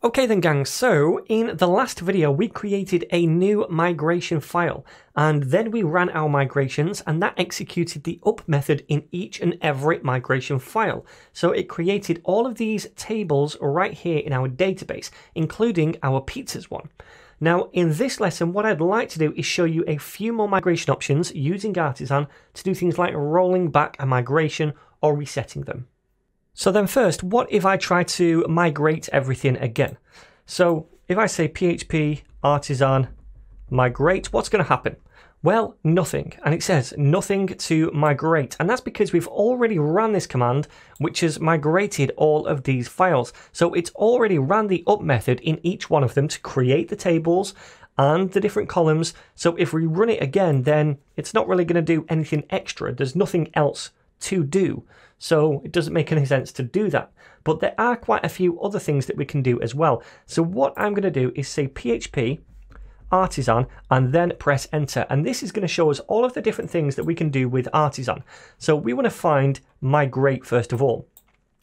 Okay then gang, so in the last video we created a new migration file and then we ran our migrations and that executed the up method in each and every migration file. So it created all of these tables right here in our database, including our pizzas one. Now in this lesson what I'd like to do is show you a few more migration options using Artisan to do things like rolling back a migration or resetting them. So then first, what if I try to migrate everything again? So if I say PHP artisan migrate, what's going to happen? Well, nothing. And it says nothing to migrate. And that's because we've already ran this command, which has migrated all of these files. So it's already ran the up method in each one of them to create the tables and the different columns. So if we run it again, then it's not really going to do anything extra. There's nothing else to do. So it doesn't make any sense to do that. But there are quite a few other things that we can do as well. So what I'm going to do is say PHP Artisan and then press enter. And this is going to show us all of the different things that we can do with Artisan. So we want to find migrate first of all.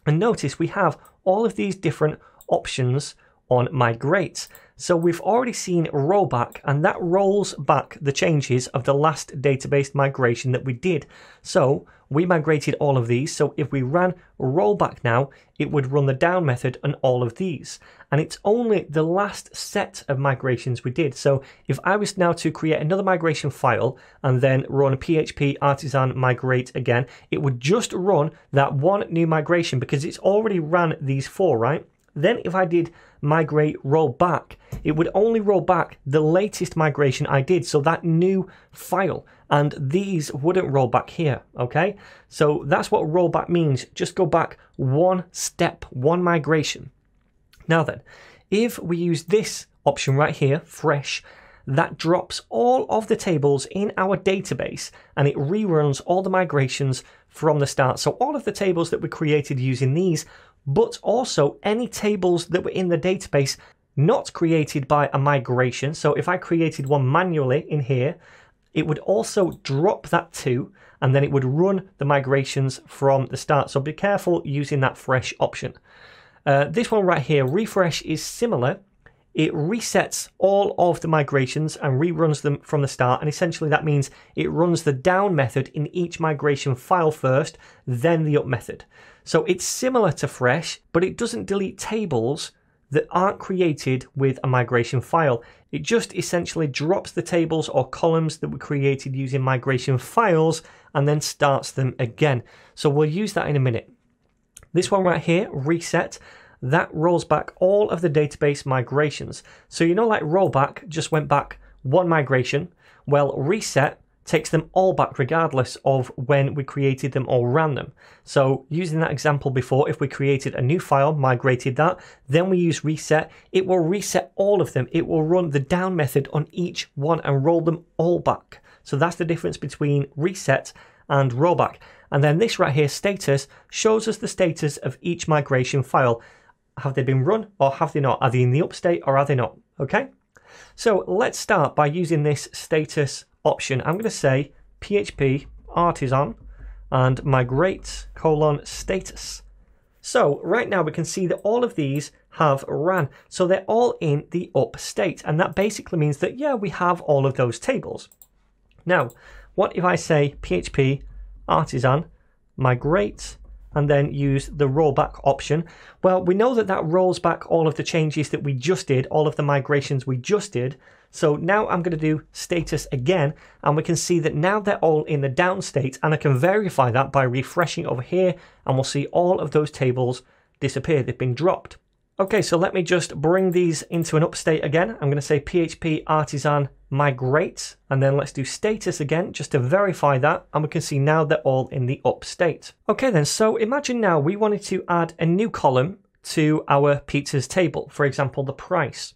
And notice we have all of these different options on migrate. So we've already seen rollback, and that rolls back the changes of the last database migration that we did. So we migrated all of these. So if we ran rollback now, it would run the down method on all of these. And it's only the last set of migrations we did. So if I was now to create another migration file and then run PHP artisan migrate again, it would just run that one new migration because it's already ran these four, right? Then if I did migrate roll back, it would only roll back the latest migration I did, so that new file, and these wouldn't roll back here, okay? So that's what rollback means. Just go back one step, one migration. Now then, if we use this option right here, fresh, that drops all of the tables in our database and it reruns all the migrations from the start. So all of the tables that we created using these, but also any tables that were in the database not created by a migration. So if I created one manually in here, it would also drop that too, and then it would run the migrations from the start. So be careful using that fresh option. This one right here, refresh, is similar. It resets all of the migrations and reruns them from the start, and essentially that means it runs the down method in each migration file first, then the up method. So it's similar to fresh, but it doesn't delete tables that aren't created with a migration file. It just essentially drops the tables or columns that were created using migration files and then starts them again. So we'll use that in a minute. This one right here, reset, that rolls back all of the database migrations. So you know, like rollback just went back one migration. Well, reset takes them all back regardless of when we created them or ran them. So using that example before, if we created a new file, migrated that, then we use reset, it will reset all of them. It will run the down method on each one and roll them all back. So that's the difference between reset and rollback. And then this right here, status, shows us the status of each migration file. Have they been run or have they not? Are they in the up state or are they not? Okay. So let's start by using this status option. I'm going to say PHP artisan and migrate status. So right now we can see that all of these have ran. So they're all in the up state. And that basically means that, yeah, we have all of those tables. Now, what if I say PHP artisan migrate and then use the rollback option? Well, we know that that rolls back all of the changes that we just did, all of the migrations we just did. So now I'm going to do status again, and we can see that now they're all in the down state, and I can verify that by refreshing over here, and we'll see all of those tables disappear. They've been dropped. Okay, so let me just bring these into an up state again. I'm going to say PHP artisan migrate, and then let's do status again just to verify that, and we can see now they're all in the up state. Okay then, so imagine now we wanted to add a new column to our pizzas table, for example the price.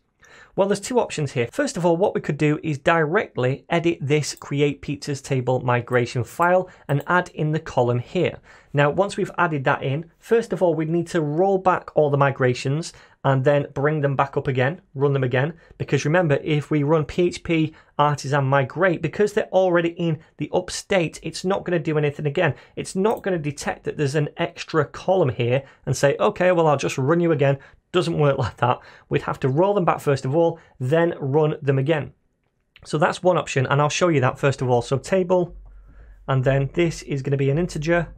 Well, there's two options here. First of all, what we could do is directly edit this create pizzas table migration file and add in the column here. Now, once we've added that in, first of all, we need to roll back all the migrations and then bring them back up again, run them again. Because remember, if we run PHP artisan migrate, because they're already in the up state, it's not going to do anything again. It's not going to detect that there's an extra column here and say, okay, well, I'll just run you again. doesn't work like that. We'd have to roll them back first of all, then run them again. So that's one option, and I'll show you that first of all. So table, and then this is going to be an integer,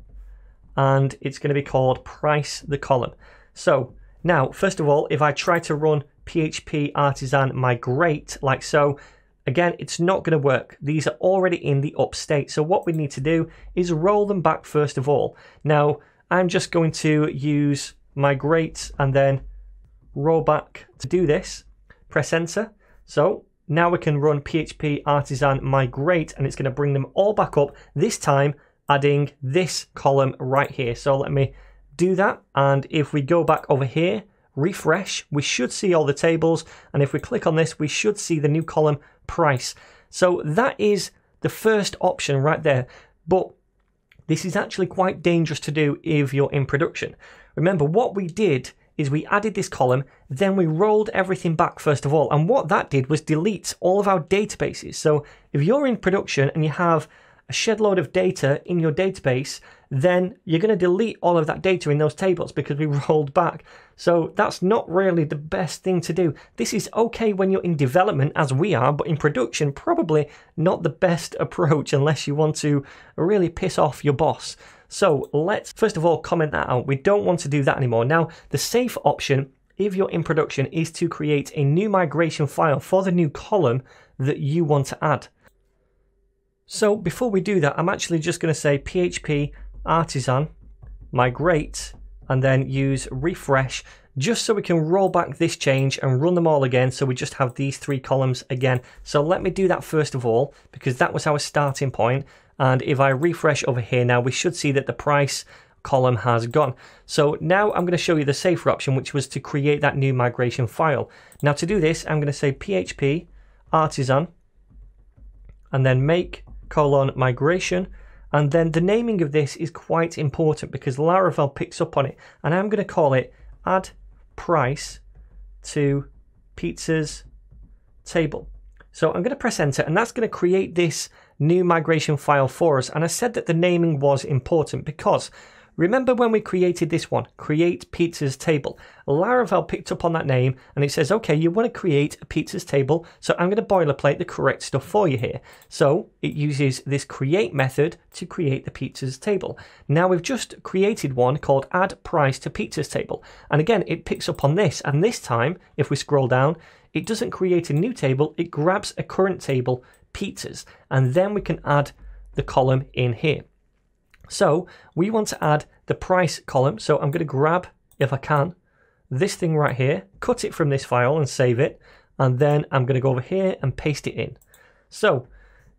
and it's going to be called price the column. So now, first of all, if I try to run PHP artisan migrate like so, again, it's not going to work. These are already in the up state. So what we need to do is roll them back first of all. Now, I'm just going to use migrate and then roll back to do this. Press enter. So now we can run PHP artisan migrate, and it's going to bring them all back up, this time adding this column right here. So let me do that, and if we go back over here, refresh, we should see all the tables, and if we click on this, we should see the new column price. So that is the first option right there, but this is actually quite dangerous to do if you're in production. Remember, what we did is we added this column, then we rolled everything back first of all, and what that did was delete all of our databases. So if you're in production and you have a shed load of data in your database, then you're going to delete all of that data in those tables because we rolled back. So that's not really the best thing to do. This is okay when you're in development, as we are, but in production, probably not the best approach unless you want to really piss off your boss. So let's first of all comment that out. We don't want to do that anymore. Now, the safe option, if you're in production, is to create a new migration file for the new column that you want to add. So before we do that, I'm actually just going to say PHP artisan migrate and then use refresh, just so we can roll back this change and run them all again, so we just have these three columns again. So let me do that first of all, because that was our starting point. And if I refresh over here now, we should see that the price column has gone. So now I'm going to show you the safer option, which was to create that new migration file. Now to do this, I'm going to say PHP artisan and then make migration, and then the naming of this is quite important because Laravel picks up on it, and I'm going to call it add price to pizzas table. So I'm going to press enter, and that's going to create this new migration file for us. And I said that the naming was important because remember when we created this one, create pizzas table, Laravel picked up on that name and it says, okay, you want to create a pizzas table, so I'm going to boilerplate the correct stuff for you here. So it uses this create method to create the pizzas table. Now we've just created one called add price to pizzas table. And again, it picks up on this. And this time, if we scroll down, it doesn't create a new table, it grabs a current table, pizzas, and then we can add the column in here. So we want to add the price column. So I'm going to grab, if I can, this thing right here, cut it from this file and save it. And then I'm going to go over here and paste it in. So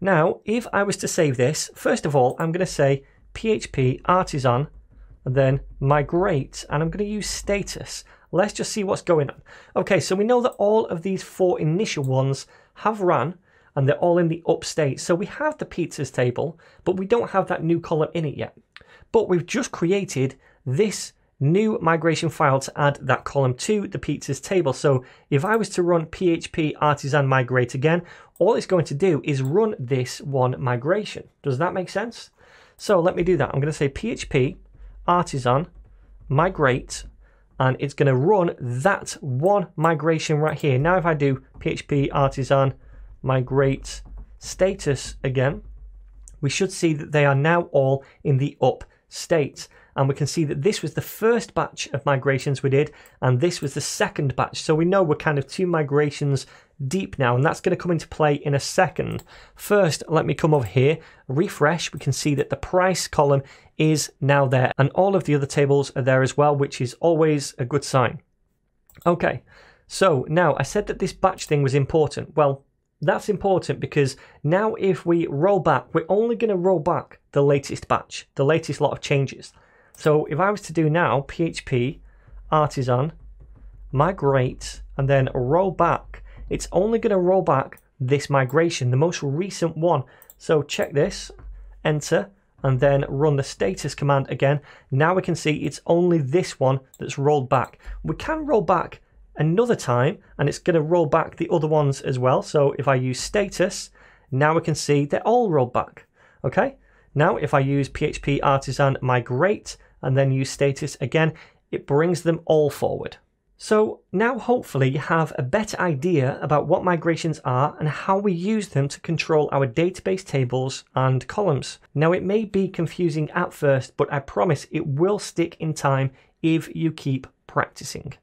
now if I was to save this, first of all, I'm going to say PHP artisan and then migrate, and I'm going to use status. Let's just see what's going on. Okay, so we know that all of these four initial ones have run and they're all in the up state. So we have the pizzas table, but we don't have that new column in it yet. But we've just created this new migration file to add that column to the pizzas table. So if I was to run PHP artisan migrate again, all it's going to do is run this one migration. Does that make sense? So let me do that. I'm going to say PHP artisan migrate, and it's going to run that one migration right here. Now if I do PHP artisan migrate status again, we should see that they are now all in the up state. And we can see that this was the first batch of migrations we did, and this was the second batch. So we know we're kind of 2 migrations deep now, and that's going to come into play in a second. First, let me come over here, refresh. We can see that the price column is now there, and all of the other tables are there as well, which is always a good sign. Okay, so now I said that this batch thing was important. Well, that's important because now if we roll back, we're only going to roll back the latest batch, the latest lot of changes. So if I was to do now PHP artisan migrate and then roll back, it's only going to roll back this migration, the most recent one. So check this, enter, and then run the status command again. Now we can see it's only this one that's rolled back. We can roll back another time and it's going to roll back the other ones as well. So if I use status, now we can see they're all rolled back. Okay, now if I use PHP artisan migrate and then use status again, it brings them all forward. So now hopefully you have a better idea about what migrations are and how we use them to control our database tables and columns. Now it may be confusing at first, but I promise it will stick in time if you keep practicing.